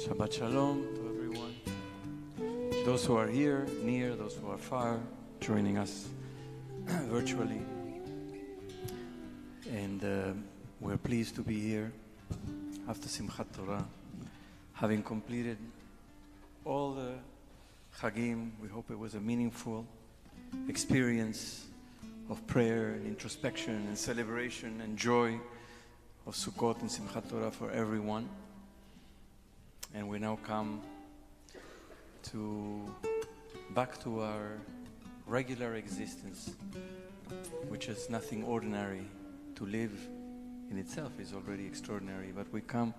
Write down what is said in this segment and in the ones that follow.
Shabbat Shalom to everyone. Those who are here, near, those who are far, joining us virtually. And we're pleased to be here after Simchat Torah, having completed all the Chagim. We hope it was a meaningful experience of prayer and introspection and celebration and joy of Sukkot and Simchat Torah for everyone. And we now come back to our regular existence, which is nothing ordinary. To live in itself is already extraordinary, but we come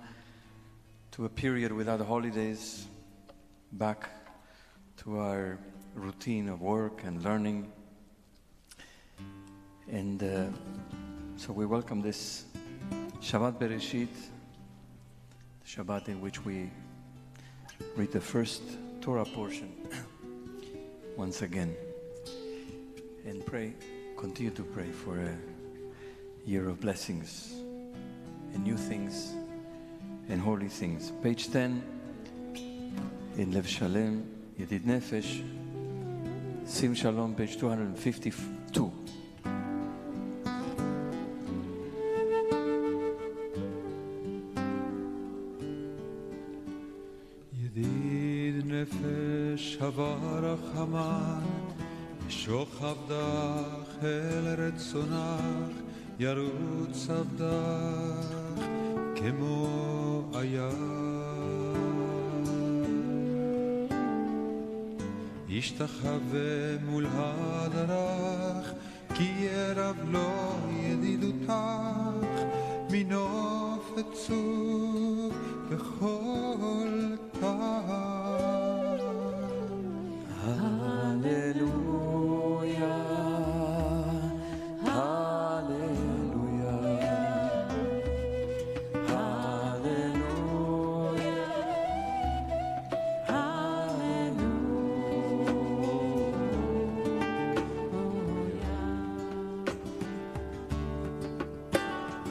to a period without holidays, back to our routine of work and learning. And so we welcome this Shabbat bereshit, the Shabbat in which we read the first Torah portion once again, and continue to pray for a year of blessings and new things and holy things. Page 10 in Lev Shalem, Yedid Nefesh, Sim Shalom, page 252. הרחמן, שוכב דך אל רצונך, ירוץ עבדך כמו אייל. ישתחווה מול הדרך, כי ירב לו ידידותך, מנוף עצוב בכל תא.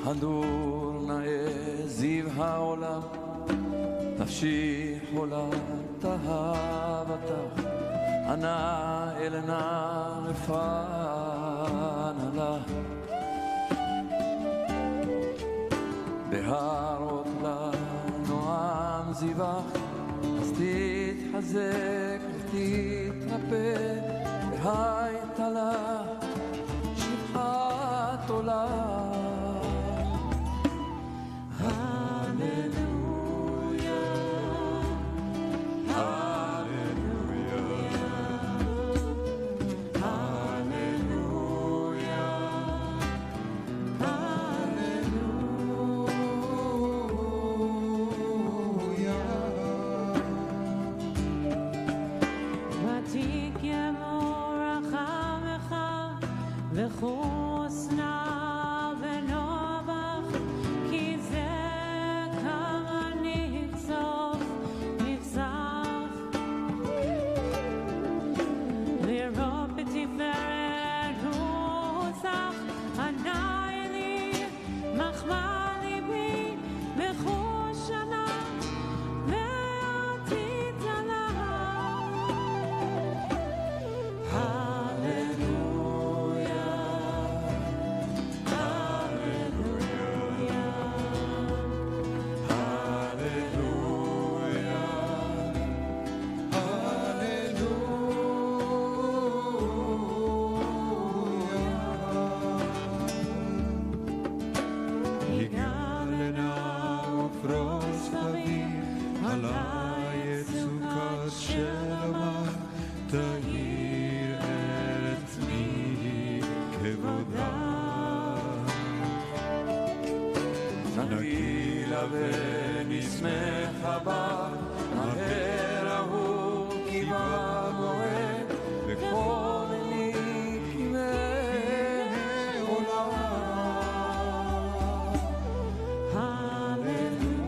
הדור נאה זיו העולם, נפשי חולה תאוותך, ענה אל נא רפנה לה. בהרות לנועם זיווך, אז תתחזק ותתרפא, והייתה לה שבחת עולם. ותיקי אמור רחמך עלי את סוכת שלמה, תאיר ארץ מכבודה. נגילה ונשמחה בה, מהר ההוא כי בא מועד, וכל נקנה עולם. הללויה,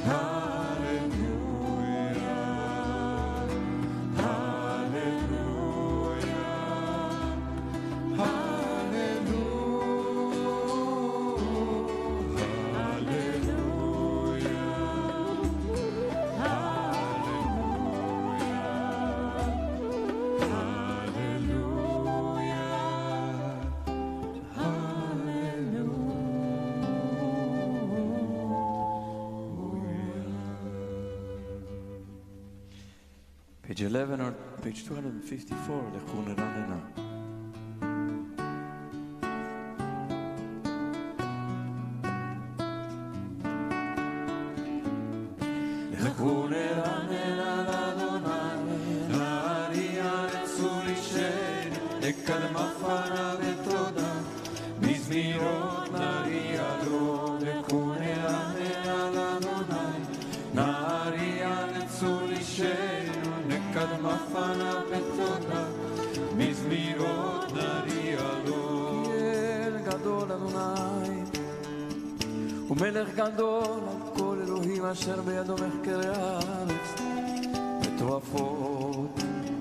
הללויה, הללויה, Page 11 or page 254, לכו נרננה. לכו נרננה לאדוני, נערייה לצור אישנו, לקדמפנה בתודה, מזמירות נערייה לו. לכו נרננה לאדוני, נערייה לצור אישנו, קדמפנה בתודה, מזמירות נריע לו. כי אל גדול אדוני, ומלך גדול על כל אלוהים אשר בידו מחקרי הארץ,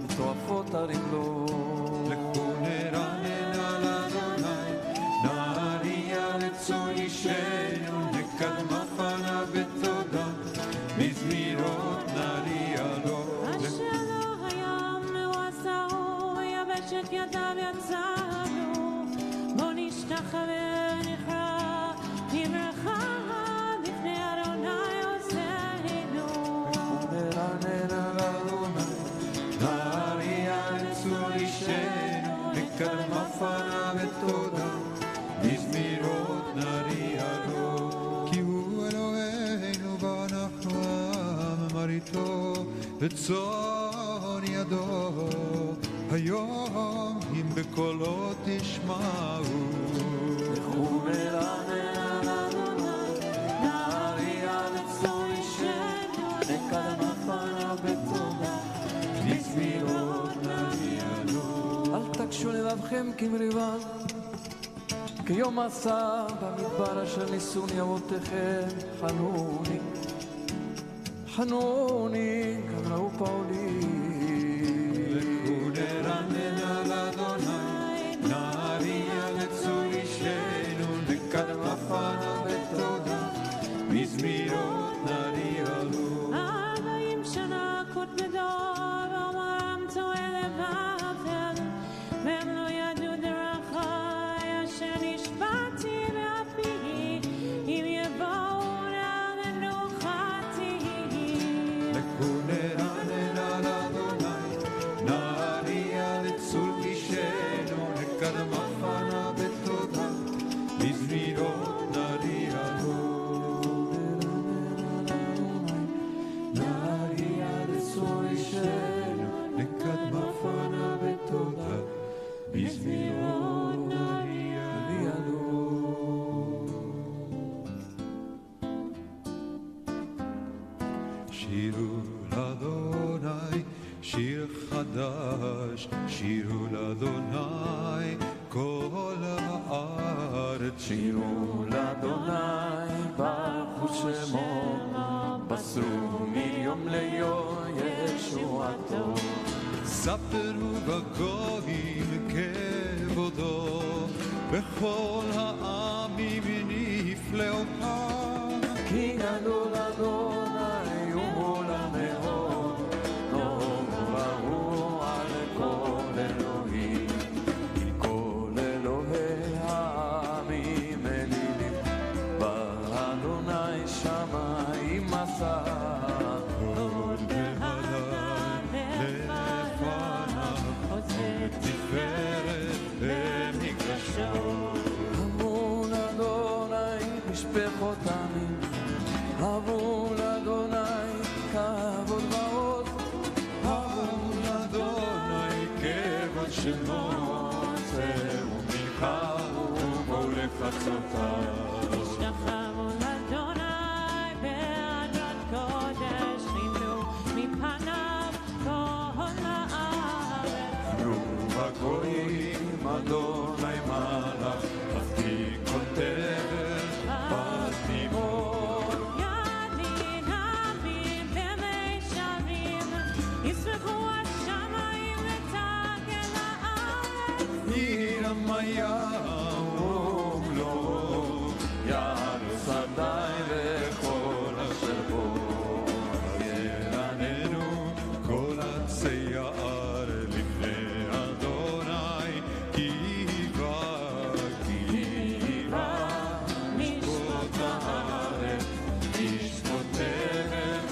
מטורפות הרים לו. לכו נרננה לאדוני, נערייה לצור אישנו, קדמפנה בתודה, מזמירות נריע לו. את ידיו יצאנו, בוא נשתחווה ונכרע נברכה לפני אדוני עוזנו. נרננה לאדוני, נערייה לצור אישנו, לקדמפנה בתודה, מזמירות נריע לו. כי הוא אלוהינו ואנחנו עם מריתו וצאן ידו. היום אם בקולו תשמעו. לכו נרננה לאדוני, נערייה לצור אישנו, לקדמפנה בתודה, מזמירות נריע לו. אל תקשו לבבכם כמריבה, כיום מסע במדבר אשר ניסוני אבותיכם. חנוני, חנוני, כאן ראו פועלי. נרננה לאדוני, נערייה לצור אישנו, לקדמפנה בתודה, מזמירות נריע לו. 40 שנה קודמדו, ואומרם טועה לבבל, והם לא ידעו דרכי, אשר נשבעתי באפי, אם יבואו נא למנוחתי. לכו נרננה לאדוני, נערייה לצור אישנו, לקדמפנה בתודה, מזמירות נריע לו. נערייה לצור אישנו, לקדמפנה בתודה, מזמירות נריע לו. שירו לאדוני שיר חדש, שירו לאדוני כל הארץ. שירו לאדוני, ברכו שמו, בשרו מיום ליום ישועתו. ספרו בגויים כבודו, בכל העמים נפלאותיו. כי גדול אדוני ומעולם מאוד, נאום ברור על כל אלוהים, כל אלוהי העמים אלילים. באדוני שמיים מסע, עוד בהדר לפניו, ותפארת במקדשו. המון אדוני משפחות עמים, שמות ומנחה ובואו לחצותה השתחררו לאדוני באדרת קודש חימלו מפניו כל הארץ רוב הגויים אדוני מלך עבדי כל תבל בתימור ידין רבים ומישרים יספקו השמיים לתגל הארץ ירמיהו לו ירוס עדי וכל אשר בו ירננו כל עצי הער לפני אדוני כי בא משפוט הארץ ישפוטם בצדק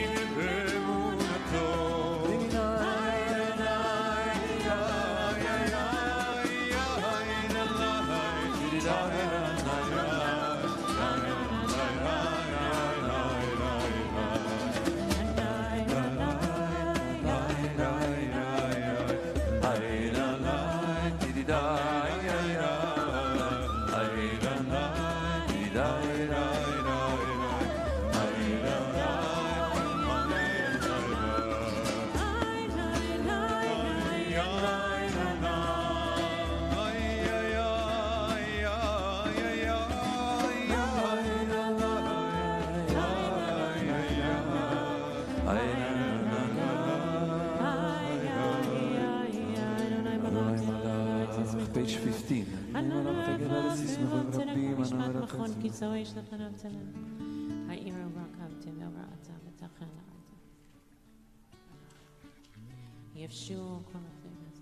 ואמין באמונתו page 15. מכון כיסאו יש לפניו צלם העיר וברכבתם והבראתה ותחל לארצה יבשו כל החלט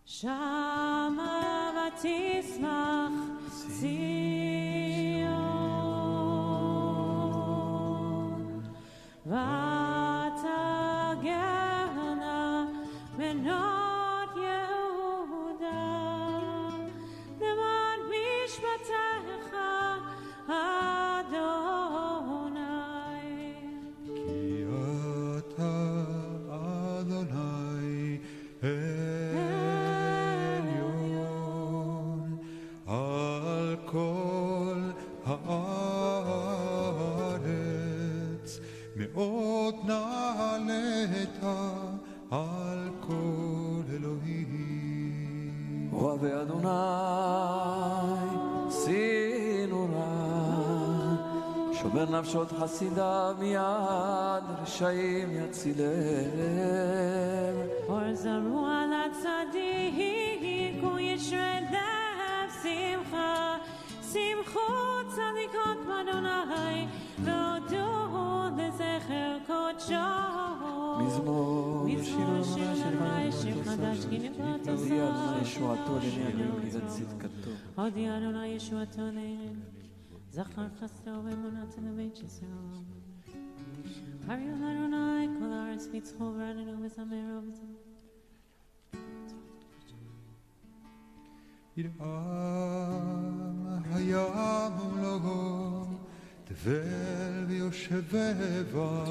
שמה ותשמח ציון ותגרנה בנות יהודה למען משפטך אדוני כי אתה אדוני עליון על כל הארץ מאוד נעלית על כל אלוהים אוהבי אדוני עשינו רע שומר נפשות חסידיו מיד רשעים יצילם אור זרוע לצדיק וישרה לב שמחה שמחו צדיקות באדוני והודו לזכר קודשו מזמור מזמור שיר אדוני שיר חדש כי נפלאות הודיע אדוני עשה ישועתו לעינינו כי צדקתו הודיע אדוני ישועתו לעינינו זכר חסדו ואמונתו לבית ישראל קריאו לאדוני כל הארץ ניצחו ורננו וזמרו ירעם היה מולו תבל ויושב בבה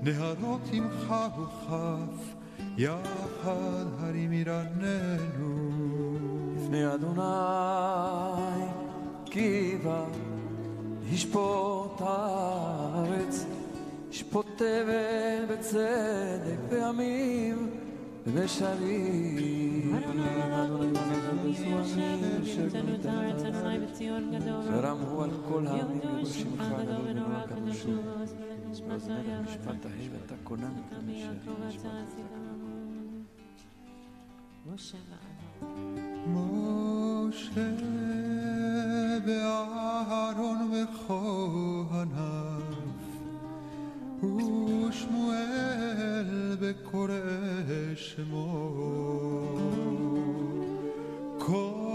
נהרות עמך וכף יחד הרים ירננו לפני אדוני כי בא ישפוט הארץ ישפוט תבל בצדק בימים ובשרים אדוני ורמהו על כל העמים יבושמך גדול ונורא קדוש באוזניך משפט ההיא ואתה קונן משה ואהרון וכהניו ושמואל בקורא שמו קוראים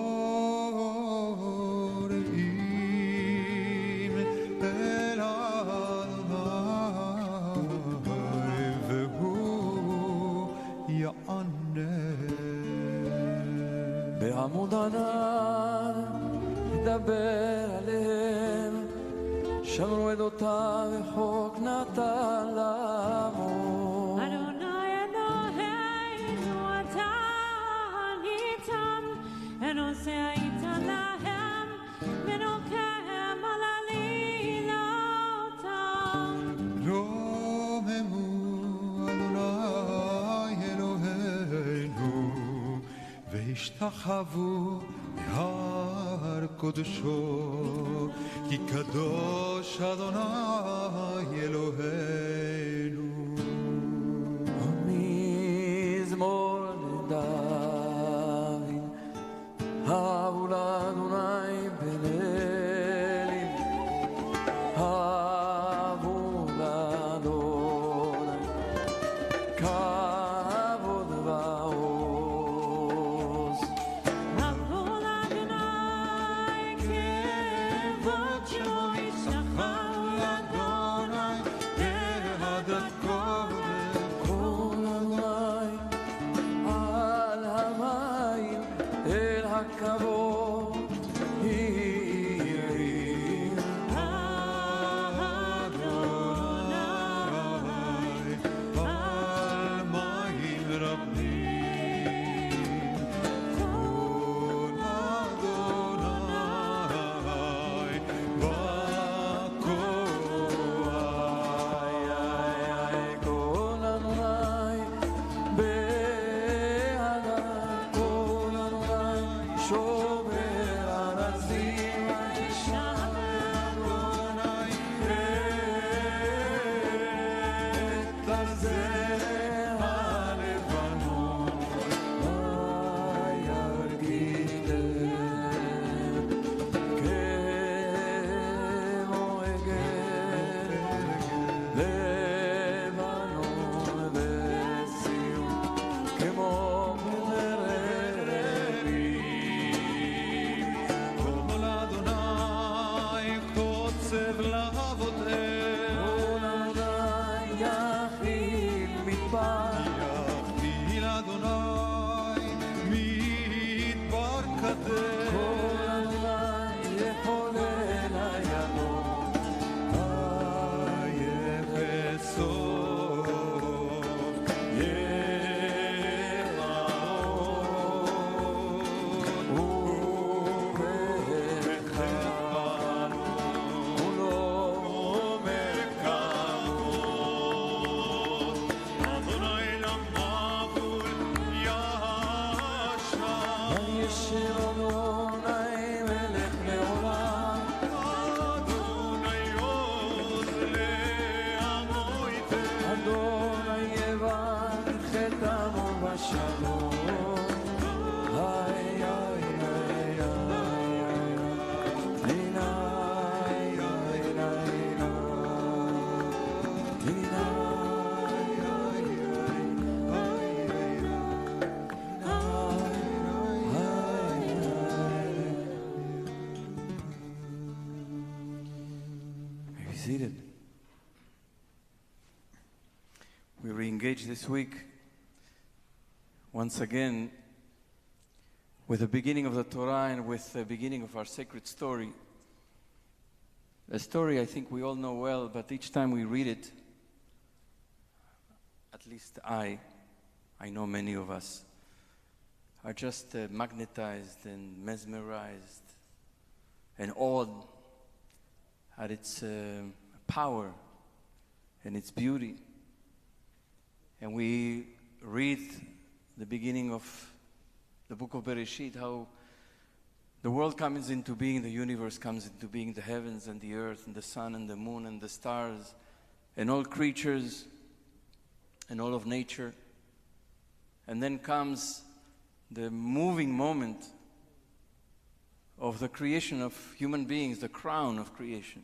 אל אדוני והוא יענה בעמוד ענן ידבר עליהם שמרו עדותיו וחוק נתן לעמו. Adonai Eloheinu אתה ניתן, ונושא איתן להם, ונוקם על עלילותם. רוממו אדוני אלוהינו והשתחוו להר קודשו כי קדוש אדוני אלוהינו. מזמור לדוד, הבו לאדוני בלילים, הבו לאדוני כבוד ועוז. הבו לאדוני כבוד שמו ישתחוו לאדוני בהדת קודש כל אדוני על המים אל הכבוד הרים. אדוני על מים רבים כל אדוני בכוח. כל אדוני בהדר, כל אדוני שובר ארזים. אדוני את ארזי הלבנון ירגיתם כמו עגל לבנון וסיום כמו מררים. כל אדוני קוצב לאבותיהם כל אדוני יכיל מדבר, יכיל אדוני מדבר קדש כל אדוני יחולל הידות. יחסוך יראות ובחן ולא מרכבות אדוני למבול ישב הישיר אדוני מלך לעולם. אדוני עוז לעמו ייתן אדוני יברך את עמו בשלום. היי היי היי היי היי May be seated. We re-engage this week once again with the beginning of the Torah and with the beginning of our sacred story. A story I think we all know well, but each time we read it, at least I know many of us, are just magnetized and mesmerized and awed at its power and its beauty. And we read the beginning of the book of Bereshit, how the world comes into being, the universe comes into being, the heavens and the earth and the sun and the moon and the stars and all creatures and all of nature. And then comes the moving moment of the creation of human beings, the crown of creation.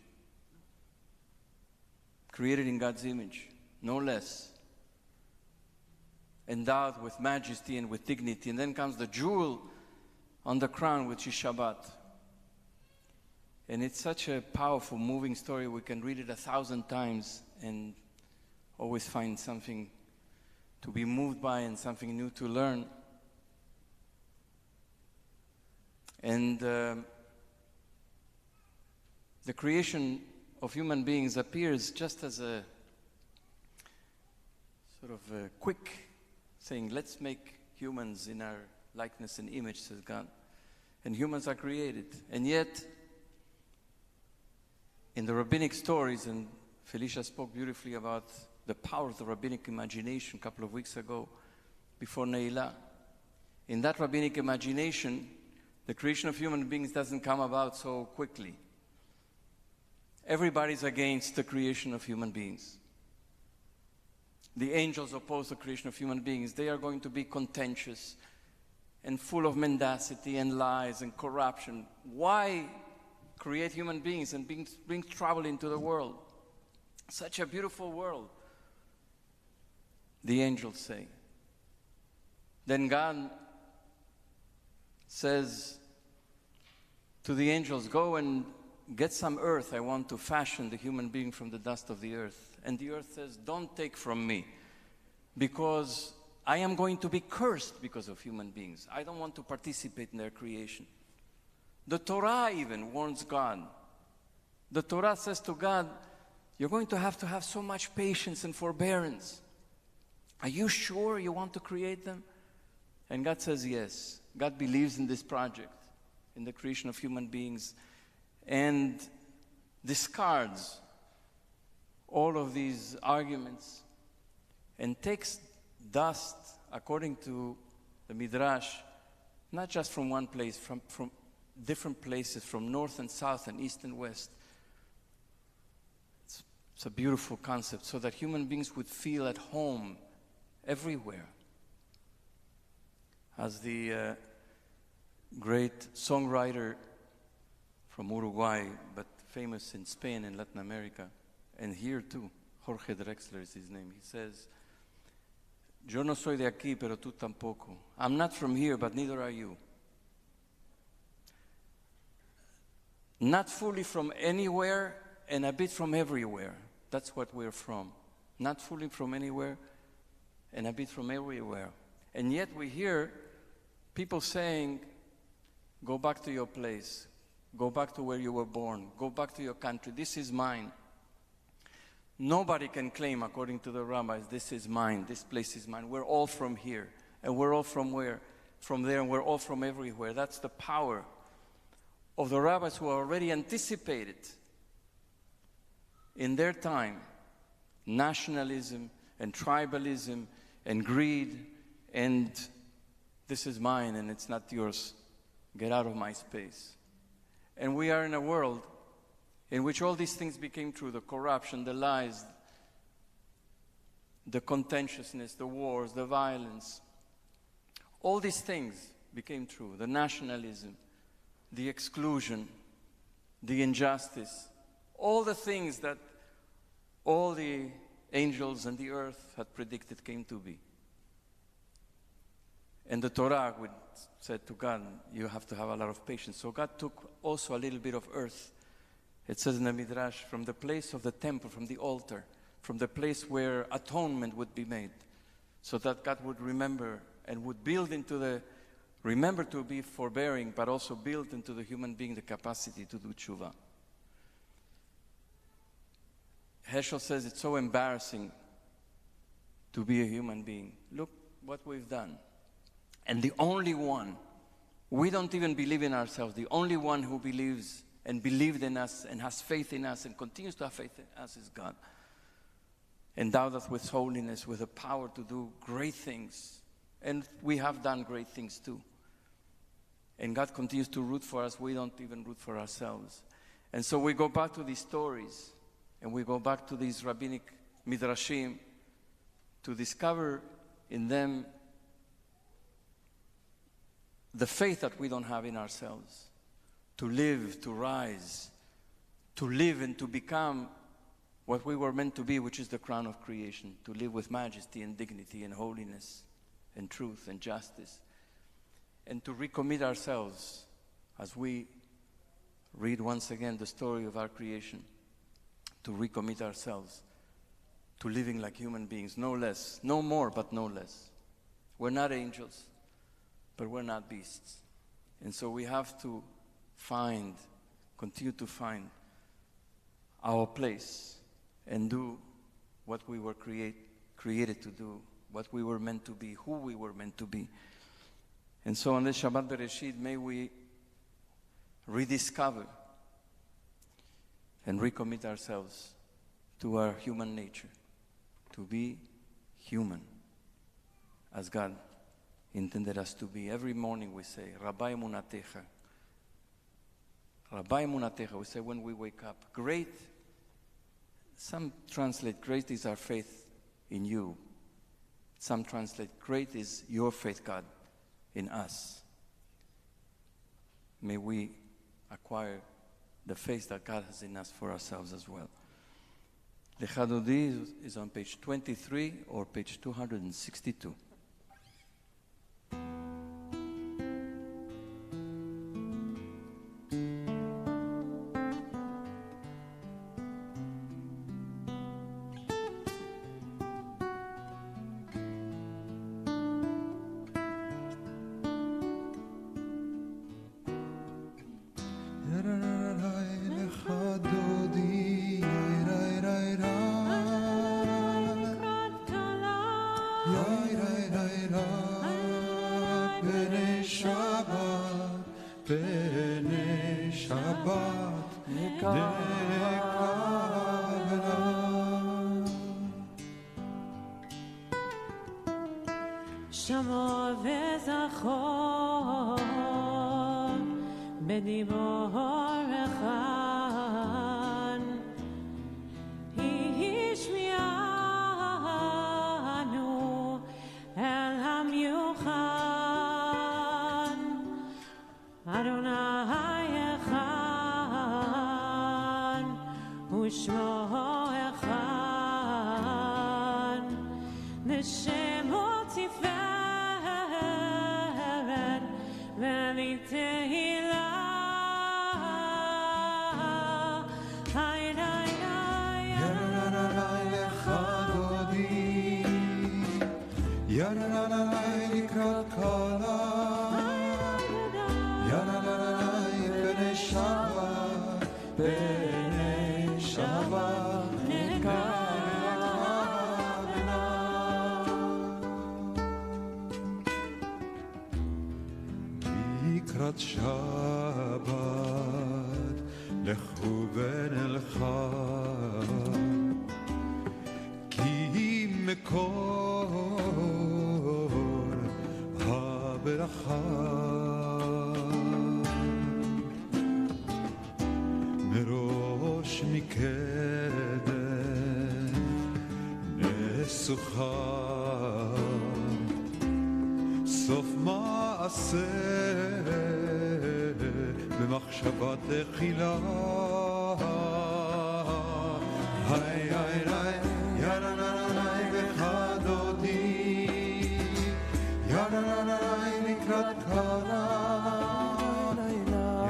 Created in God's image, no less. Endowed with majesty and with dignity. And then comes the jewel on the crown, which is Shabbat. And it's such a powerful, moving story. We can read it 1,000 times and always find something to be moved by and something new to learn. And the creation of human beings appears just as a sort of a quick saying, let's make humans in our likeness and image, says God. And humans are created. And yet, in the rabbinic stories, and Felicia spoke beautifully about the power of the rabbinic imagination a couple of weeks ago, before Ne'ilah. In that rabbinic imagination, the creation of human beings doesn't come about so quickly. Everybody's against the creation of human beings. The angels oppose the creation of human beings. They are going to be contentious and full of mendacity and lies and corruption. Why create human beings and bring trouble into the world? Such a beautiful world, the angels say. Then God says to the angels, go and get some earth. I want to fashion the human being from the dust of the earth. And the earth says, don't take from me, because I am going to be cursed because of human beings. I don't want to participate in their creation. The Torah even warns God. The Torah says to God, you're going to have so much patience and forbearance. Are you sure you want to create them? And God says yes. God believes in this project, in the creation of human beings, and discards all of these arguments and takes dust, according to the Midrash, not just from one place, from different places, from north and south and east and west. It's a beautiful concept, so that human beings would feel at home everywhere. As the great songwriter from Uruguay, but famous in Spain and Latin America, and here too, Jorge Drexler is his name. He says, yo no soy de aquí, pero tú tampoco. I'm not from here, but neither are you. Not fully from anywhere and a bit from everywhere. That's what we're from. Not fully from anywhere and a bit from everywhere. And yet we hear people saying, go back to your place. Go back to where you were born. Go back to your country. This is mine. Nobody can claim, according to the rabbis, this is mine, this place is mine. We're all from here. And we're all from where? From there, and we're all from everywhere. That's the power of the rabbis who already anticipated in their time nationalism and tribalism and greed and this is mine and it's not yours. Get out of my space. And we are in a world in which all these things became true, the corruption, the lies, the contentiousness, the wars, the violence. All these things became true, the nationalism, the exclusion, the injustice, all the things that all the angels and the earth had predicted came to be. And the Torah said to God, you have to have a lot of patience. So God took also a little bit of earth. It says in the Midrash, from the place of the temple, from the altar, from the place where atonement would be made, so that God would remember and would build into the, remember to be forbearing, but also build into the human being the capacity to do tshuva. Heschel says it's so embarrassing to be a human being. Look what we've done. And the only one, we don't even believe in ourselves, the only one who believes and believed in us and has faith in us and continues to have faith in us is God. Endowed us with holiness, with the power to do great things. And we have done great things too. And God continues to root for us. We don't even root for ourselves. And so we go back to these stories and we go back to these rabbinic midrashim to discover in them the faith that we don't have in ourselves. To live, to rise, to live and to become what we were meant to be, which is the crown of creation. To live with majesty and dignity and holiness and truth and justice. And to recommit ourselves as we read once again the story of our creation. To recommit ourselves to living like human beings, no less, no more, but no less. We're not angels, but we're not beasts. And so we have to continue to find our place and do what we were created to do, what we were meant to be, who we were meant to be. And so on this Shabbat Bereshit, may we rediscover and recommit ourselves to our human nature, to be human as God intended us to be. Every morning we say, Rabbi Munatecha. Rabbi Munatecha, we say when we wake up. Great, some translate, great is our faith in you. Some translate, great is your faith, God, in us. May we acquire the faith that God has in us for ourselves as well. Lecha Dodi is on page 23 or page 262. שמור וזכור בדיבור אחד השמיענו אל המיוחד אדוני אחד ושמו אחד לשמו תפארת ולתהילה Yananai לקראת קלה Yananai בני שבת בני שבת לקראת שבת לכו ונלכה כי מקור הברכה מראש מקדם נסוכה סוף מעשה במחשבה תחילה היי היי היי יננננאי וחדודי יננננאי לקראת קלה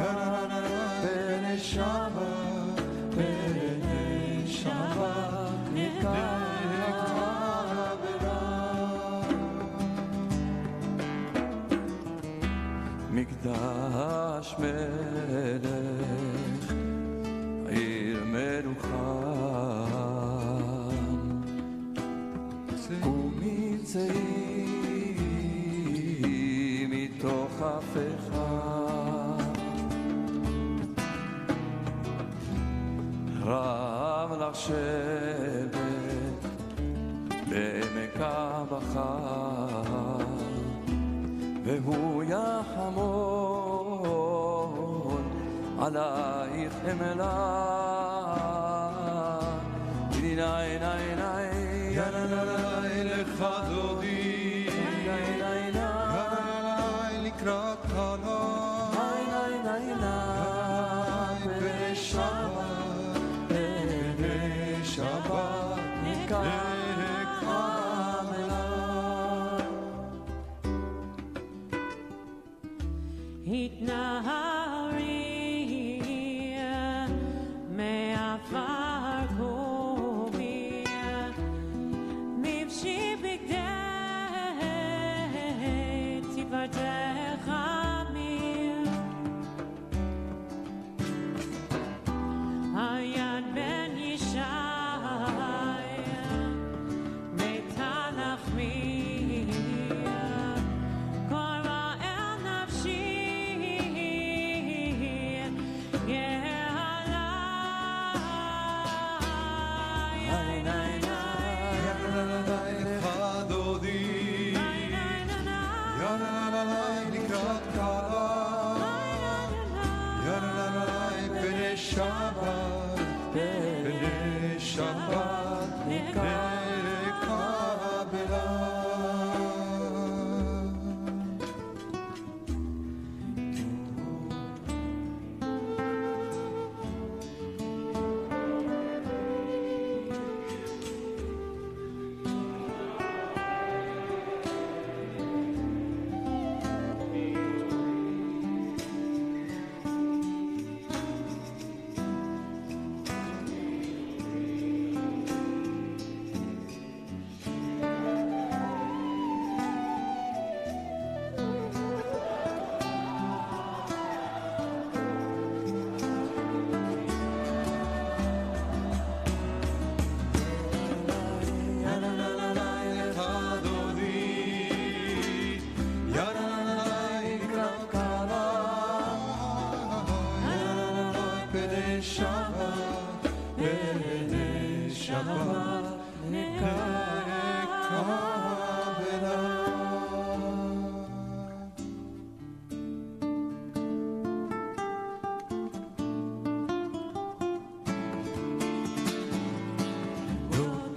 יננננאי בני שבת בני שבת מקדש מלך עיר מרוחם ומצאים מתוך הפיכה רב לך שבט בעמק הבכר והוא יחמוד עלייך אמלה דיני ני ני ינננאי לך דודי ינננאי לקראת קלה ינננאי בני שבת בני שבת התנערי מעפר קומי לבשי בגדי תפארתך מיר היד בין Shabbat, b'nei Shabbat, nekabela.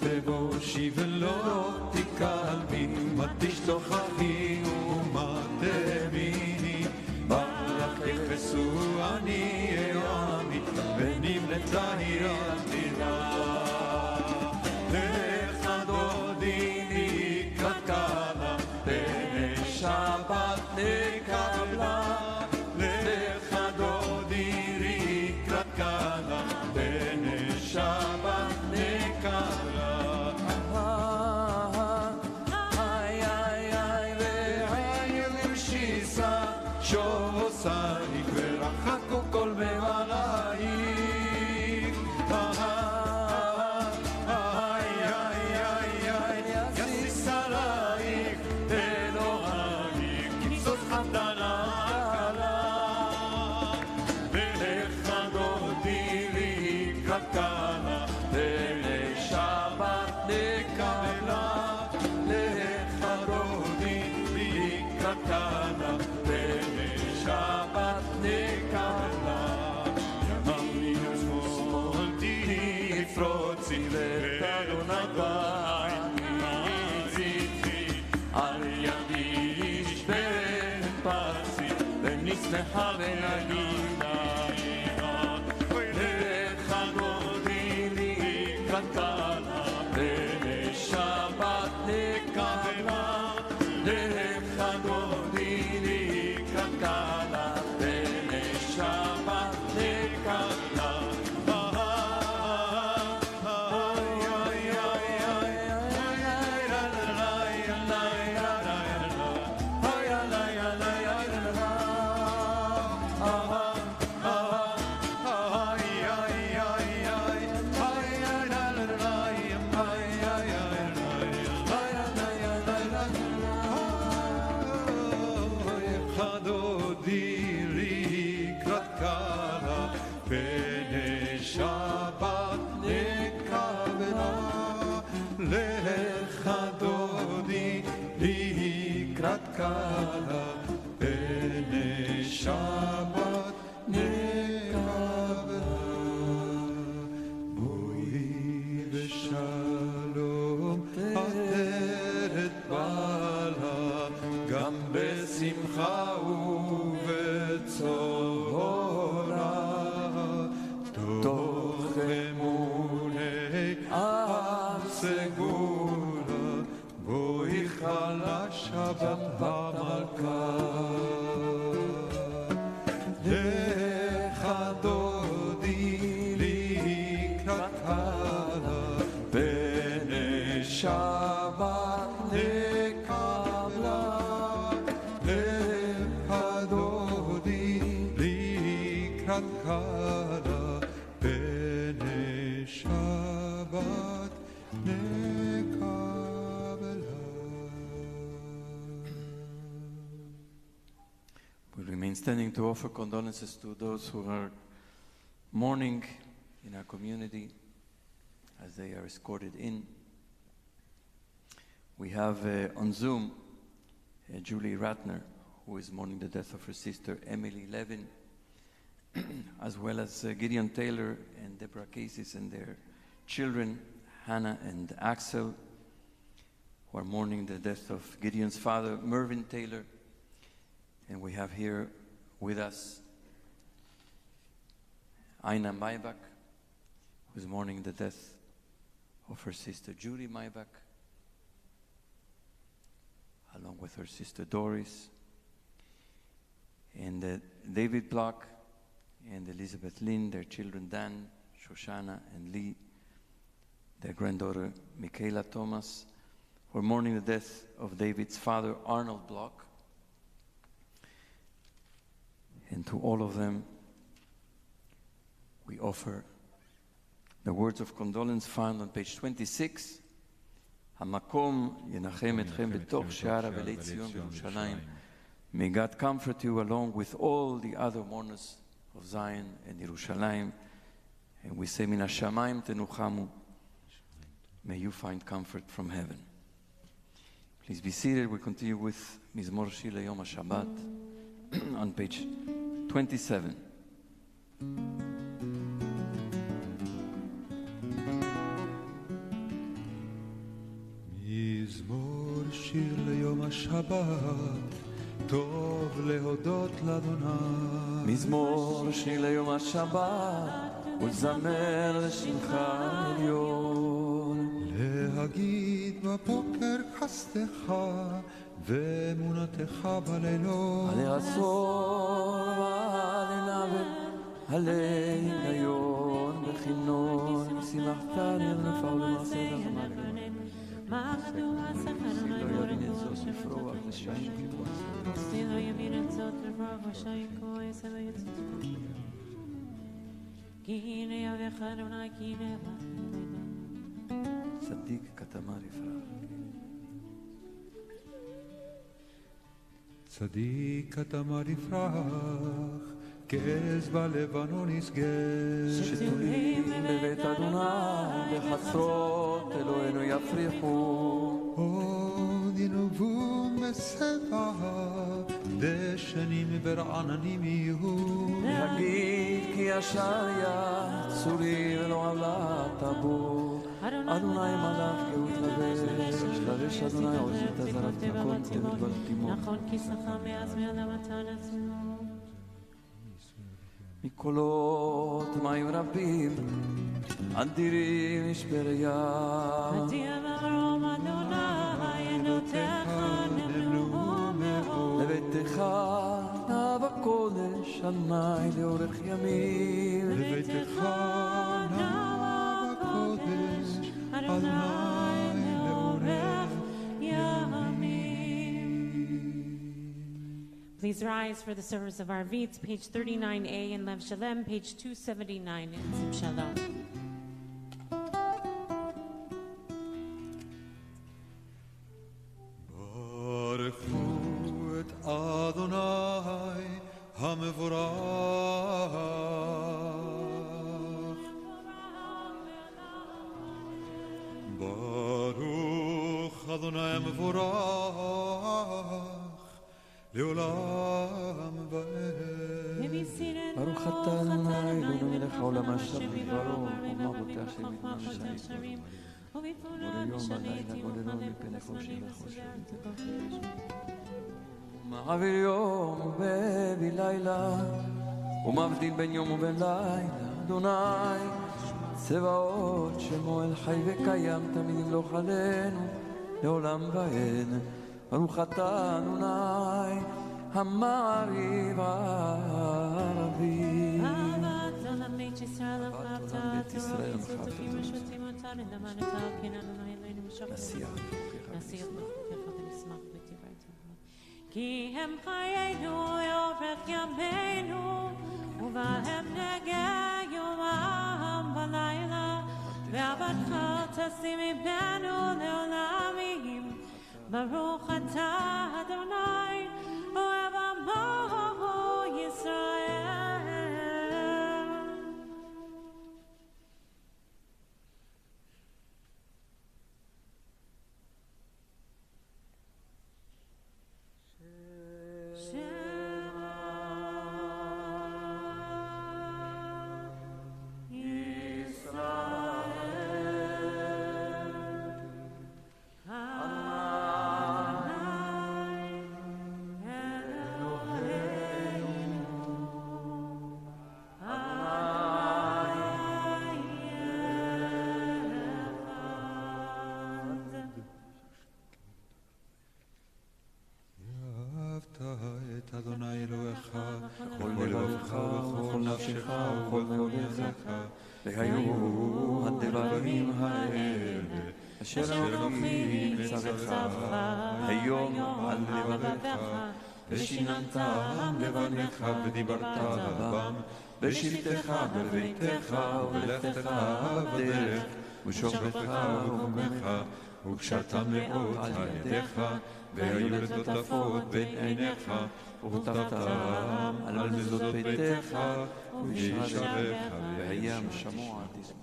תבושי ולא תקלמי, מה תשתוכחי ומה תאמיני, ברכך אשאו אני אעמי, ונמלטה היא עתידה. לך דודי לקראת קלה, בני שבת נקבלה. לך דודי לקראת קלה, בני שבת נקבלה. שוסייך ורחקו כל בעלייך. יסיס עלייך אלוהייך, כבשות חמדנה קלה. ולך דודי לקראת קלה, בני שבת נקבלה. לך דודי לקראת קלה, Shabbat nekala, yamim shmol tifrotzi le'Adon Adonai mitzitzi, al yamish be'parsi, ve'nismecha ve'nagida. Lecha dodi likrat kala, b'nei Shabbat nekala. Lecha dodi kala, b'nei Shabbat nekala. Kala, b'nei Shabbat nekabela. Boi v'shalom ateret bala, gam besimcha uvetzora, toch emunei am segura. בואי חלש שבת המלכה. לך דודי לקראת קלה, בני שבת נקבלה. לך דודי לקראת קלה, בני שבת נקבלה. We remain standing to offer condolences to those who are mourning in our community as they are escorted in. We have on Zoom Julie Ratner, who is mourning the death of her sister Emily Levin. as well as Gideon Taylor and Deborah Casey and their children, Hannah and Axel, who are mourning the death of Gideon's father, Mervyn Taylor. And we have here with us Aina Maybach, who is mourning the death of her sister Judy Maybach, along with her sister Doris, and David Block and Elizabeth Lynn, their children Dan, Shoshana, and Lee, their granddaughter Michaela Thomas, who are mourning the death of David's father, Arnold Block. And to all of them, we offer the words of condolence found on page 26. המקום ינחם אתכם בתוך שער אבלי ציון בירושלים. May God comfort you along with all the other mourners of Zion and Yerushalayim. And we say, מן השמיים תנוחמו. May you find comfort from heaven. Please be seated. We continue with מזמור שיר ליום השבת on page 27. מזמור שיר ליום השבת, טוב להודות לאדוני. מזמור שיר ליום השבת, ולזמר לשמך עליון. להגיד בבוקר חסדך, ואמונתך בלילות. עלי עשור ועלי נבל, עלי גיון וכינון, שימחתני ונפע ולמעשה דרמל. לא יבין את זאת לפרוח ושעים כיבוש. לא יבין את זאת לפרוח ושעים כועס אלא יצטפו. כי הנה יבך אדוני כי הנה צדיק כתמר יפרח. צדיק כתמר יפרח, כעז בלבנון יסגר. שתולים בבית אדוני, בחצרות אלוהינו יפריחו. עוד ינובון בסבע, דשנים ברעננים יהיו. להגיד כי ישר יד צורי ולא עלת בו. אדוני מלאך גאות לבש, לבש אדוני עוז את הזרת מקום תמיד בלתימו. נכון כי שכה מאז מאדם מתן עצמו. מקולות מים רבים, אדירים משבר ים. עתיה במרום אדוני, עדותיך נמלאו מאוד. לביתך נא בקודש, עיני לאורך ימים. לביתך נא בקודש, אדוני לאורך ימים. Please rise for the service of our Vitz, page 39a in Lev Shalem, page 279 in Zim Shalom. ברכו את אדוני המבורך. ברוך אדוני המבורך לעולם ועד. ברוך אתה אדוני אלוהינו מלך העולם אשר בדברו ומה בוטח שמתמן משנים. בורא יום ולילה גודלו מפני חושך לחושך. מעביר יום ובהביא לילה, ומבדיל בין יום ובין לילה. אדוני צבאות שמו אל חי וקיים, תמיד ימלוך עלינו לעולם ועד. ברוך אתה אדוני המעריב הערבי. אהבת עולם בית ישראל אהבת התורה וצדקים ושותים אותה נדמה נתר כן אדוני אלינו משוכן. נשיח בחוקיך ונשמח בדברי תורה. כי הם חיינו אורך ימינו ובהם נגע יומם בלילה ועבדך תשים מבנו לעולמים. ברוך אתה אדוני אוהב עמו ישראל. אדוני אלוהיך בכל לבבך ובכל נפשך ובכל מאודיך, והיו הדברים האלה אשר אנוכי מצווך היום על לבביך, ושיננתם לבניך ודיברת בם, בשבתך בביתך ובלכתך בדרך, ושוכבך ובקומך, וקשרתם מאוד על ידיך, והיו לטוטפות בין עיניך, וכתבתם על מזוזות ביתך ובשעריך, והיה משמוע תזמור.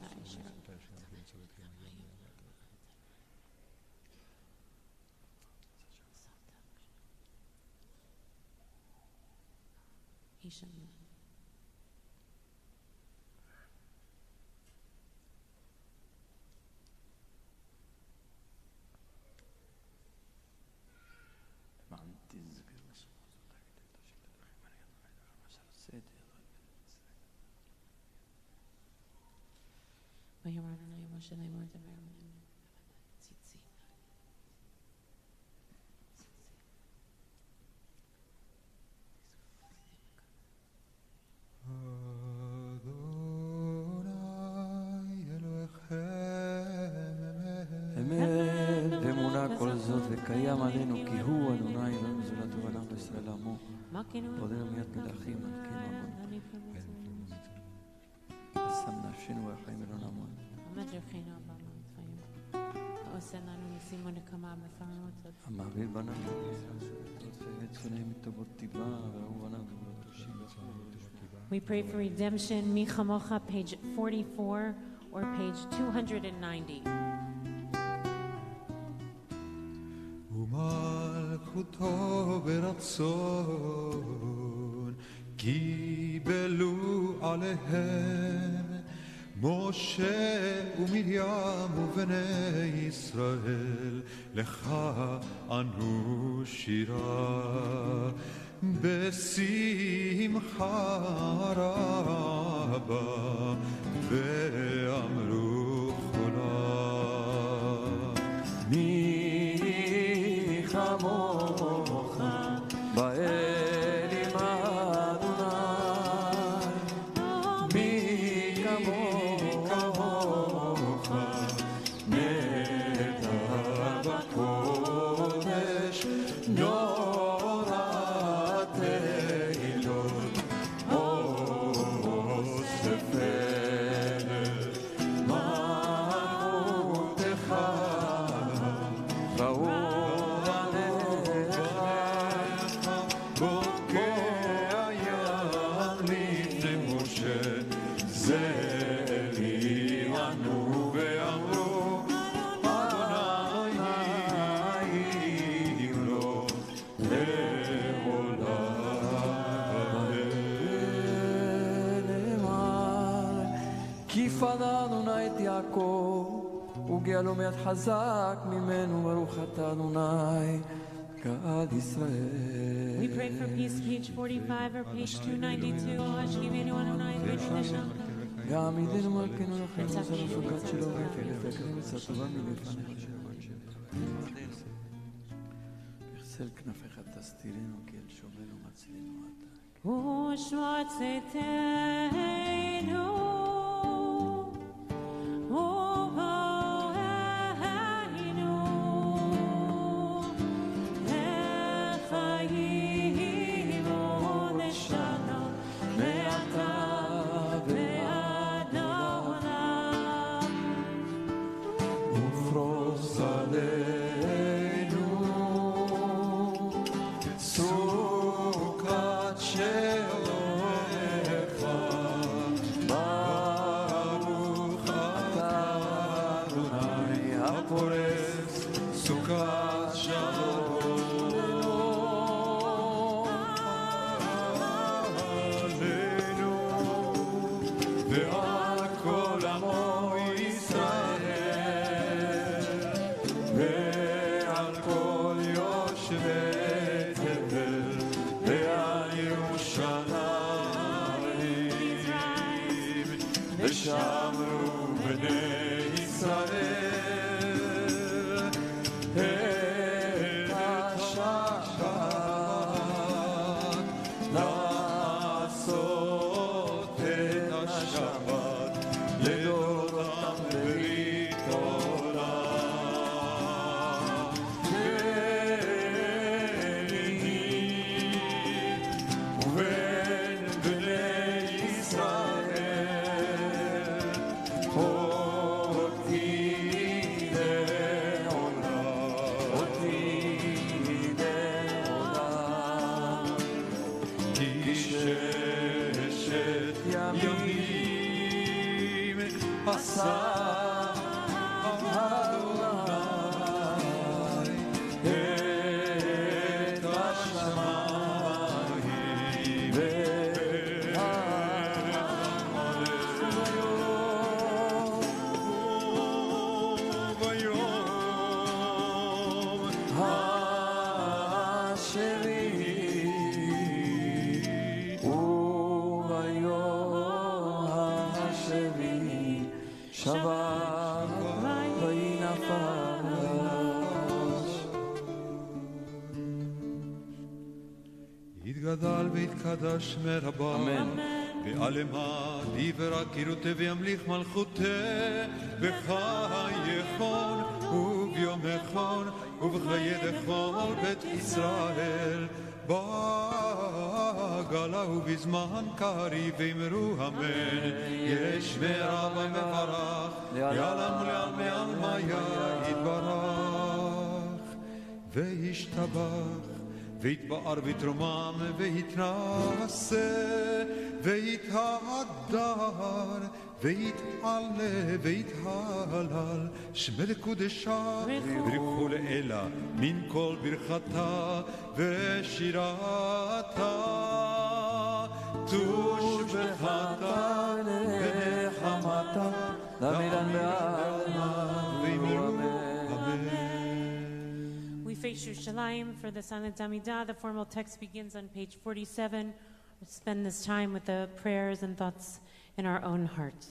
וקיים עלינו כי הוא אדוני אלוהינו זולתו ועולם וישראל עמו עודנו מיד מלכים מלכים עמוד ושם נפשנו והחיים אלון עמוד המעביד בנו וצונאים מטובות טיבה והוא בנו גבולות ראשים. We pray for redemption, Mi Chamocha, page 44 or page 290. ומלכותו ברצון קיבלו עליהם משה ומרים ובני ישראל, לך ענו שירה בשמחה רבה ואמרו כולם כמוך באלים אדוני, מי כמוך נטע בקודש נורא תהילות אוספת מלכותך ראו אדוני את יעקב וגאה לו מיד חזק ממנו ברוך אתה אדוני גאל ישראל. We pray for peace, page 45 or page 292. Hashkivenu Adonai v'Yishlesham. יעמידנו מלכנו לכם מוסר הפקד שלו ותקרם עצה טובה מלפניך. בחסר כנפיך תסתירנו כי אל שומרנו מצילנו אתה. ושמע צאתנו השבת לדורותם ברית עולם. ביני ובין בני ישראל אותי לעולם, כי ששת ימים עשה אדוני את השמיים וביום השביעי שבת ויהי נפש. יתגדל ויתקדש מרבה אמן. בעלמה דיבר קירותי וימליך מלכותי בחייכון וביומכון ובחיידכון בית ישראל בגלה ובזמן קריב ואמרו אמן. יש מרבה מברך יעלם ולעלמי עלמיה יתברך וישתבח ויתבאר ויתרומם ויתנשא ויתהדר ויתעלה ויתהלל שמי לקודשה ברכו לאלה מן כל ברכתה ושירתה תושבחתה ונחמתה לעולם ועלמא ואמרו אמן. We face Yerushalayim for the silent Amidah. The formal text begins on page 47. We'll spend this time with the prayers and thoughts in our own heart.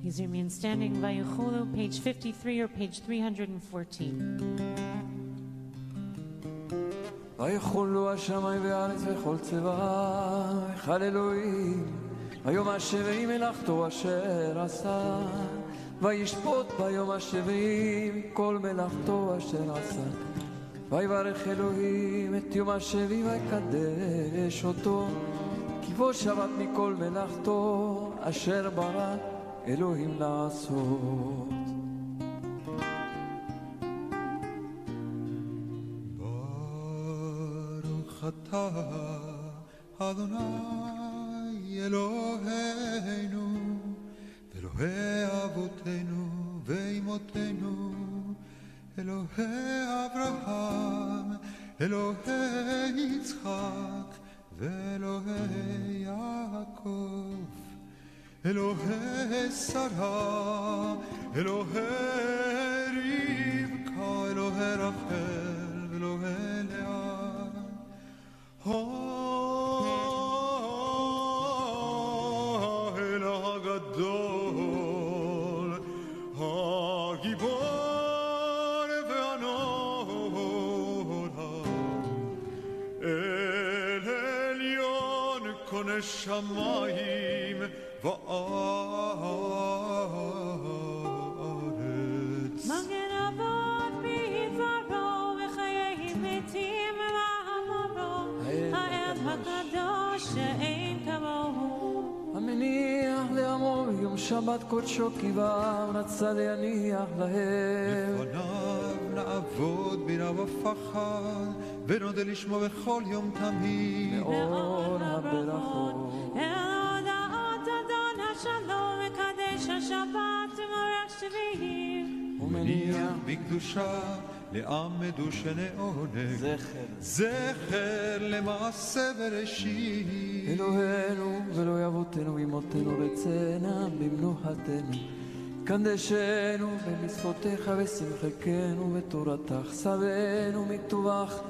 Please remain standing by Vayicholu, page 53 or page 314. ויחולו השמיים והארץ וכל צבא, היכל אלוהים, ביום השביעי מלאכתו אשר עשה, וישפוט ביום השביעי כל מלאכתו אשר עשה. ויברך אלוהים את יום השביעי ויקדש אותו, כי בו שבת מכל מלאכתו אשר ברא אלוהים לעשות. אתה אדוני אלוהינו ואלוהי אבותינו ואימותינו, אלוהי אברהם, אלוהי יצחק ואלוהי יעקב, אלוהי שרה, אלוהי רבקה, אלוהי רחל ואלוהי לאה, האל הגדול, הגיבור והנורא, אל עליון קונה שמיים וארץ. מגן אבות בדברו וחיי מתים ואמרו, האל הקדוש שאין כמוהו. המניח לעמו ביום שבת קודשו כי בם רצה להניח להם. לפניו נעבוד בינה ופחד ונודה לשמו בכל יום תמיד. לאור הברכות הודעת אדון השלום מקדש השבת ומורך שביעים. ומניח בקדושה לעם מדושני עונג, זכר למעשה בראשית. אלוהינו ואלוהי אבותינו ואמותינו רצנה במנוחתנו, קדשנו במצוותיך ושמחנו בתורתך, שבנו מטובך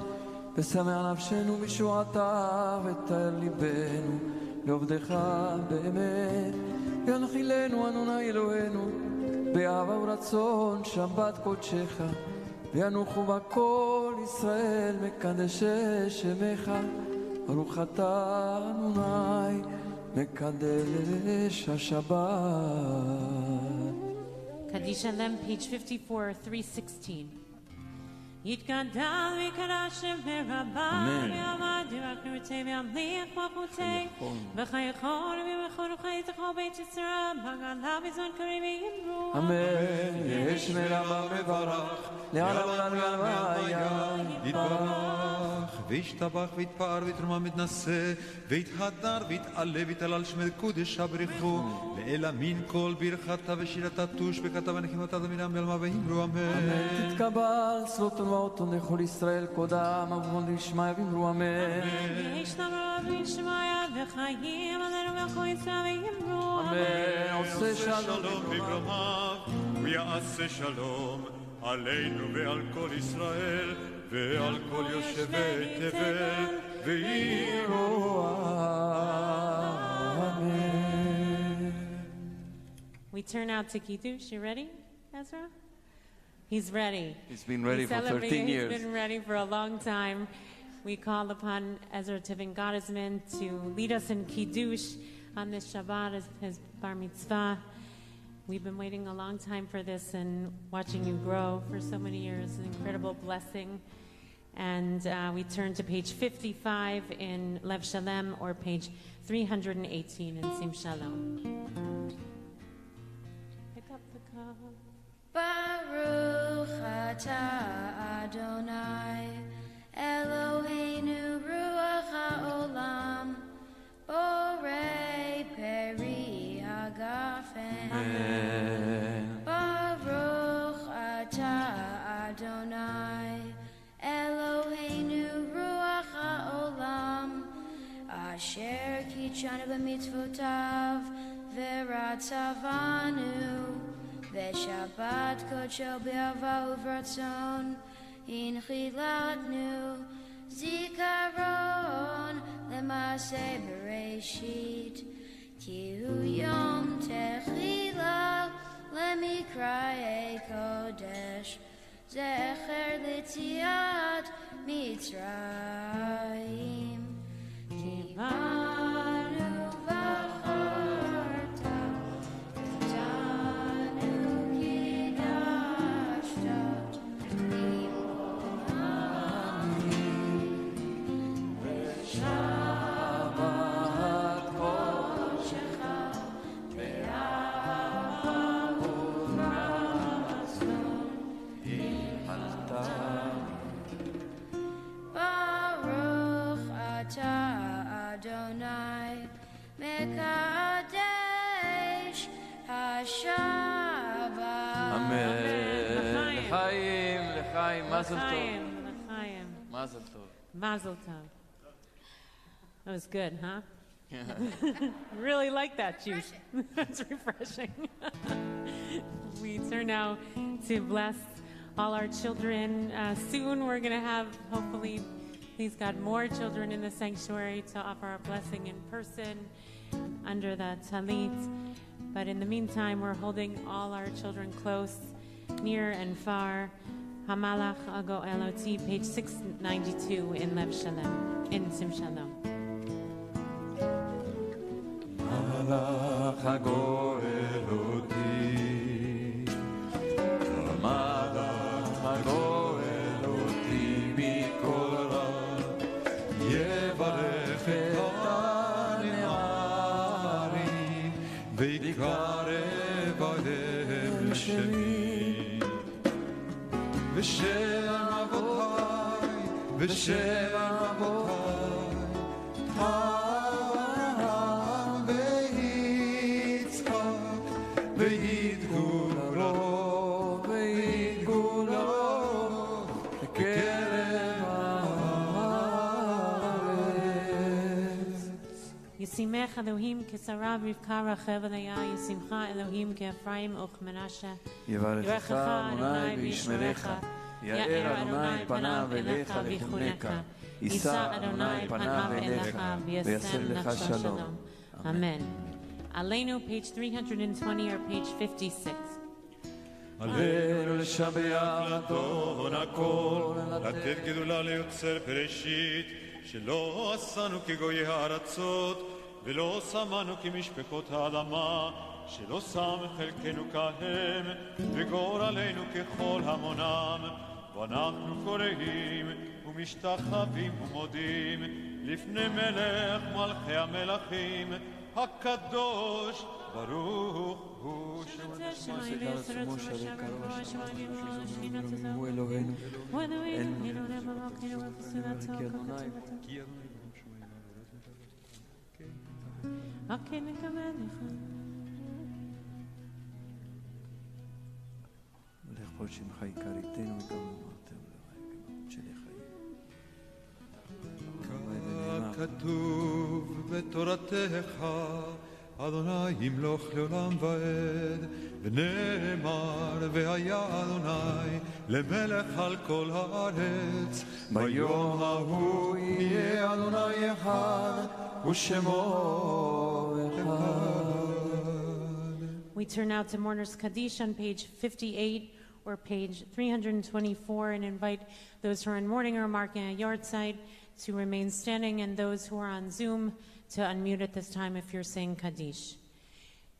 ושמח נפשנו בשועתך, ותאר ליבנו לעובדך באמת, וינחילנו אדוני אלוהינו באהבה ורצון שבת קודשך, וינוחו בה כל ישראל מקדשי שמך. ברוך אתה אדוני מקדש השבת. Kaddish Shalom, page 54, 316. יתגדל ויקדש ברבה ויעמד ורקנותי וימליך מלכותי וחייכון ובמכון וחייתך בית ישראל בגלה בזמן קריב וימרו אמן. יש מרבה מברך לעולם ולעולם והיה יתברך וישתבח ויתפאר ויתרומה מתנשא ויתהדר ויתעלה ויתהלל שמי קודש הבריחו לאל אמין כל ברכתה ושירתה תוש בכתב הנחימתה דמינם ילמה ואמרו אמן. תתקבל סלוטון ואותון לכל ישראל קודם אבון וישמעיה ואמרו אמן. יש נאמר וישמעיה וחיים עלינו וכל ישראל ויאמרו אמן. עושה שלום בגרמיו ויעשה שלום עלינו ועל כל ישראל ועל כל יושבי תבל ויראו אמן. We turn out to Kiddush. You ready, Ezra? He's ready. He's been ready He's for 13 celebrating. years. He's been ready for a long time. we call upon Ezra Tivin Gottesman to lead us in Kiddush on this Shabbat as his bar mitzvah. We've been waiting a long time for this and watching you grow for so many years, an incredible blessing. And we turn to page 55 in Lev Shalem or page 318 in Sim Shalom. Pick up the cup. Baruch atah Adonai Eloheinu ruach haolam borei peri hagafen. Baruch atah Adonai Eloheinu ruach haolam asher kitshanu b'mitzvotav v'ratzavanu v'shabbat kodsho b'ava uvratzon inchilatnu zikaron lemaseh bereshit ki hu yom techila lemikraye kodesh zecher l'tziat mitzrayim ki banu v'charta v'tanu kidashta limoni v'shabbat kodshecha be'ava uvratzon Baruch atah Adonai mekadesh hashabat. Amen. L'chaim, l'chaim, mazel tov. L'chaim. Mazel tov. Mazel tov. That was good, huh? Really like that juice. That's refreshing. We turn now to bless all our children. Soon we're going to have, hopefully, please God, more children in the sanctuary to offer our blessing in person under the talit. But in the meantime, we're holding all our children close, near and far. Hamalach Ago Eloti, page 692 in Lev Shalem, in Sim Shalom. Hamalach Ago Eloti, Hamalach Ago Eloti mikol ra, yevarech et ha'ne'arim, ve'yikarev ba'hem l'shemi. V'shem avotai, v'shem avotai, Avraham ve'Yitzchak, ve'yidgulo, ve'yidgulo, b'kerem ha'aretz. Yisimech Elohim kesara Rivka Rachel Leah, Yisimcha Elohim ke'Ephraim uch Menashe. יברכך אדוני וישמרך, יאר אדוני פניו אליך ויחונך, יישא אדוני פניו אליך ויעשה לך שלום. Amen. Aleinu, page 320 or page 56. עלינו לשבח לאדון הכל, לתת גדולה ליוצר בראשית, שלא עשנו כגויי הארצות, ולא שמנו כמשפחות האדמה, שלא שם חלקנו כהם, וגורלנו ככל המונם, ואנחנו קוראים ומשתחווים ומודים לפני מלך מלכי המלכים, הקדוש ברוך הוא הוא אלוהינו, ולכבוד שמך יקר איתנו וגם אמרתם שלי חיים. כתוב בתורתך, אדוני ימלוך לעולם ועד, ונאמר והיה אדוני למלך על כל הארץ. ביום ההוא יהיה אדוני אחד ושמו אחד. We turn now to Mourners Kaddish on page 58 or page 324 and invite those who are in mourning or marking a yard site to remain standing, and those who are on Zoom to unmute at this time if you're saying kaddish.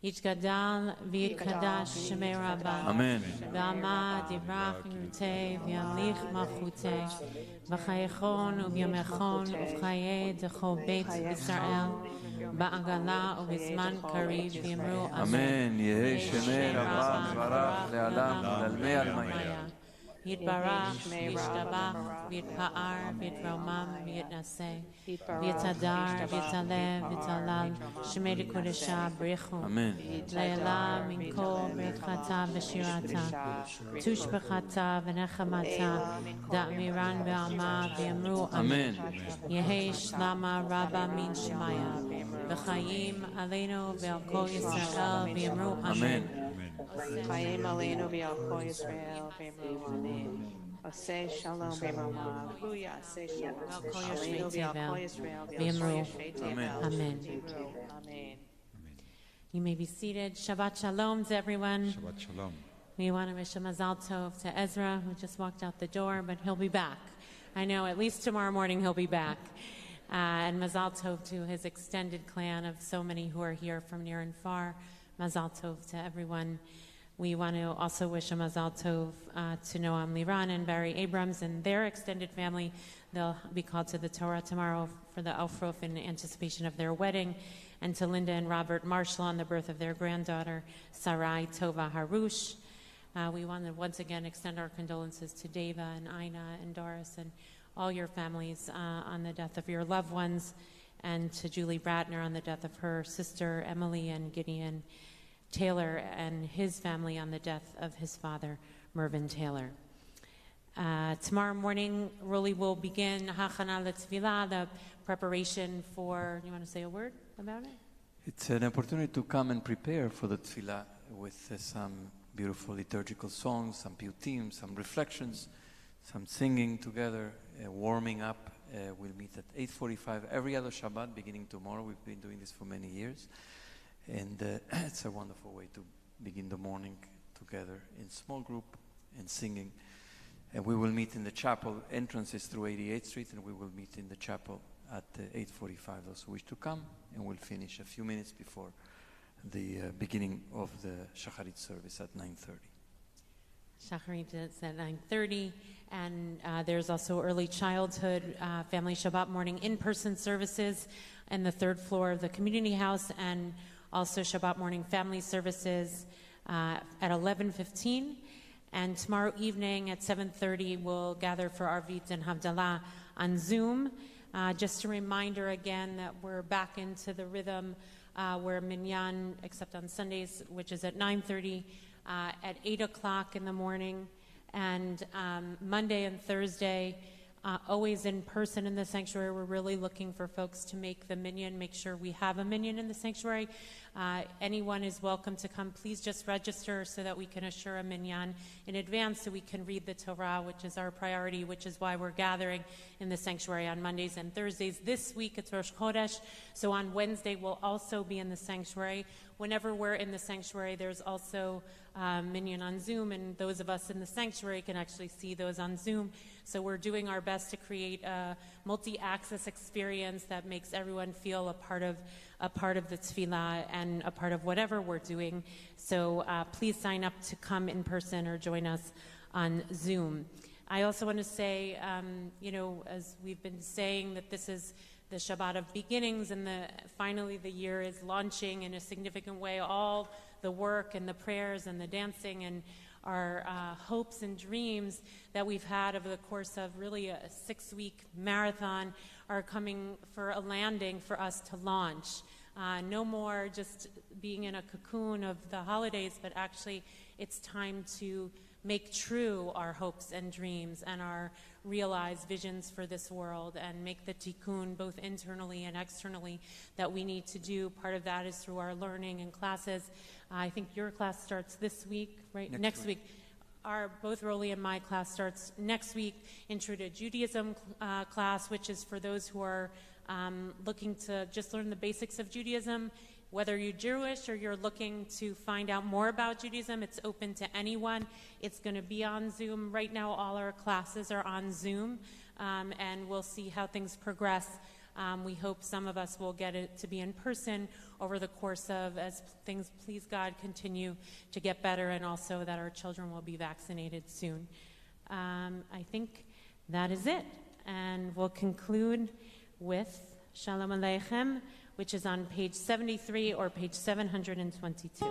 Yitgadal v'yitkadash shemei Rabba. Amen. V'amad yivrach yirtei v'yamlich malchutei v'chayechon u'vyamechon u'v'chayei dechol beit Yisrael ba'agala u'bizman kariv v'yimru Amen. Yehi shemei Rabba v'barach le'alam v'lalmei almaya. Yitbarach, Yishtabach, Yitpa'ar, Yitromam, Yitnaseh, Yitadar, Yitalev, Yitalal, Shemei Kodesha, Brechu. Amen. Le'elam, Minkol, Berchata, V'shirata, Tushbechata, V'nechamata, Da'miran, Ve'alma, V'yamru, Amen. Yehi Shlama, Rabba, Min Shemaya, V'chayim, Aleinu, Ve'al Kol Yisrael, V'yamru, Amen. Chayim Aleinu v'al Kol Yisrael v'yamru Amen. Aseh Shalom v'yamru Hallelujah. Aseh Shalom Aleinu v'al Kol Yisrael v'yamru Amen. Amen. You may be seated. Shabbat Shalom to everyone. Shabbat Shalom. We want to wish a Mazal Tov to Ezra, who just walked out the door, but he'll be back. I know at least tomorrow morning he'll be back. And Mazal Tov to his extended clan of so many who are here from near and far. Mazal Tov to everyone. We want to also wish a Mazal Tov to Noam Liran and Barry Abrams and their extended family. They'll be called to the Torah tomorrow for the Aufruf in anticipation of their wedding. And to Linda and Robert Marshall on the birth of their granddaughter, Sarai Tova Harush. We want to once again extend our condolences to Deva and Ina and Doris and all your families on the death of your loved ones, and to Julie Bratner on the death of her sister Emily, and Gideon Taylor and his family on the death of his father, Mervyn Taylor. Tomorrow morning, Roly will begin Hachana L'Tfilah, the preparation for, you want to say a word about it? It's an opportunity to come and prepare for the tefillah with some beautiful liturgical songs, some piyutim, some reflections, some singing together, warming up. We'll meet at 8:45 every other Shabbat, beginning tomorrow. We've been doing this for many years. And it's a wonderful way to begin the morning together in small group and singing. And we will meet in the chapel. Entrance is through 88th Street, and we will meet in the chapel at 8:45. Those who wish to come, and we'll finish a few minutes before the beginning of the Shacharit service at 9:30. Shacharit is at 9:30, and there's also early childhood family Shabbat morning in-person services on the third floor of the community house, and also Shabbat morning family services at 11:15. And tomorrow evening at 7:30, we'll gather for Arvit and Havdalah on Zoom. Just a reminder again that we're back into the rhythm where Minyan, except on Sundays, which is at 9:30, at 8 o'clock in the morning, and Monday and Thursday, always in person in the sanctuary. We're really looking for folks to make the minyan, make sure we have a minyan in the sanctuary. Anyone is welcome to come. Please just register so that we can assure a minyan in advance so we can read the Torah, which is our priority, which is why we're gathering in the sanctuary on Mondays and Thursdays. This week it's Rosh Chodesh, so on Wednesday we'll also be in the sanctuary. Whenever we're in the sanctuary, there's also minyan on Zoom, and those of us in the sanctuary can actually see those on Zoom. So we're doing our best to create a multi-access experience that makes everyone feel a part of the tefillah and a part of whatever we're doing. So please sign up to come in person or join us on Zoom. I also want to say, as we've been saying, that this is the Shabbat of beginnings, and finally the year is launching in a significant way. All the work and the prayers and the dancing and our hopes and dreams that we've had over the course of really a 6-week marathon are coming for a landing for us to launch. No more just being in a cocoon of the holidays, but actually it's time to make true our hopes and dreams and our realized visions for this world, and make the tikkun both internally and externally that we need to do. Part of that is through our learning and classes. I think your class starts this week, right? Next week. Both Roly and my class starts next week. Intro to Judaism class, which is for those who are looking to just learn the basics of Judaism. Whether you're Jewish or you're looking to find out more about Judaism, it's open to anyone. It's going to be on Zoom. Right now, all our classes are on Zoom, and we'll see how things progress. We hope some of us will get it to be in person over the course of, as things, please God, continue to get better, and also that our children will be vaccinated soon. I think that is it. And we'll conclude with Shalom Aleichem, which is on page 73 or page 722.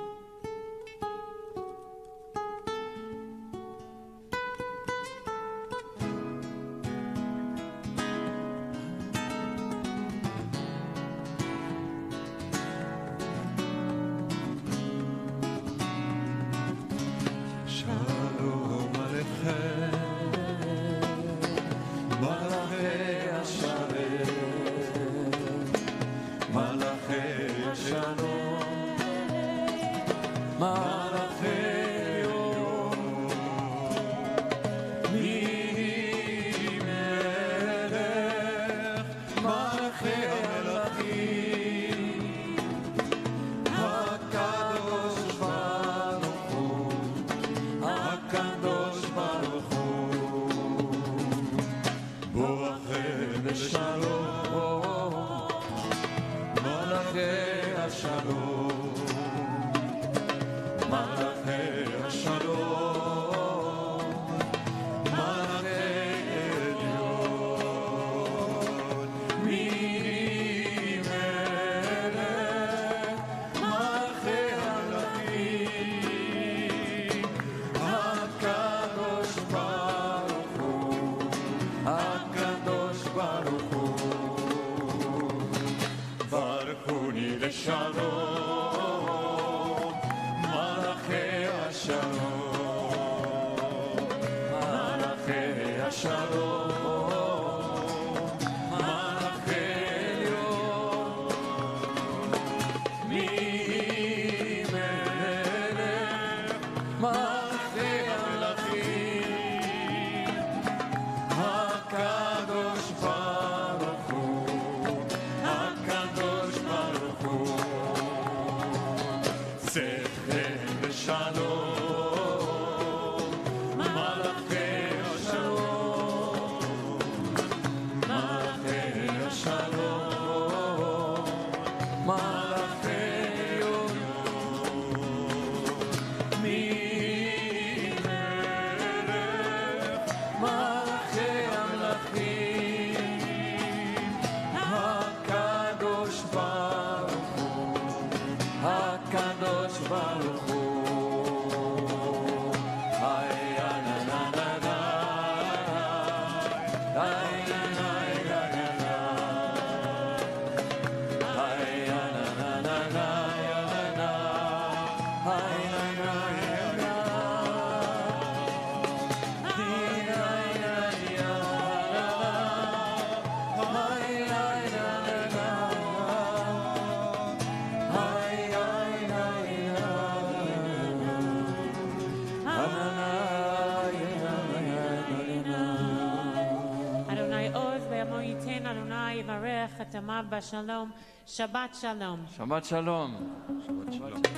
Shabbat Shalom. Shabbat Shalom.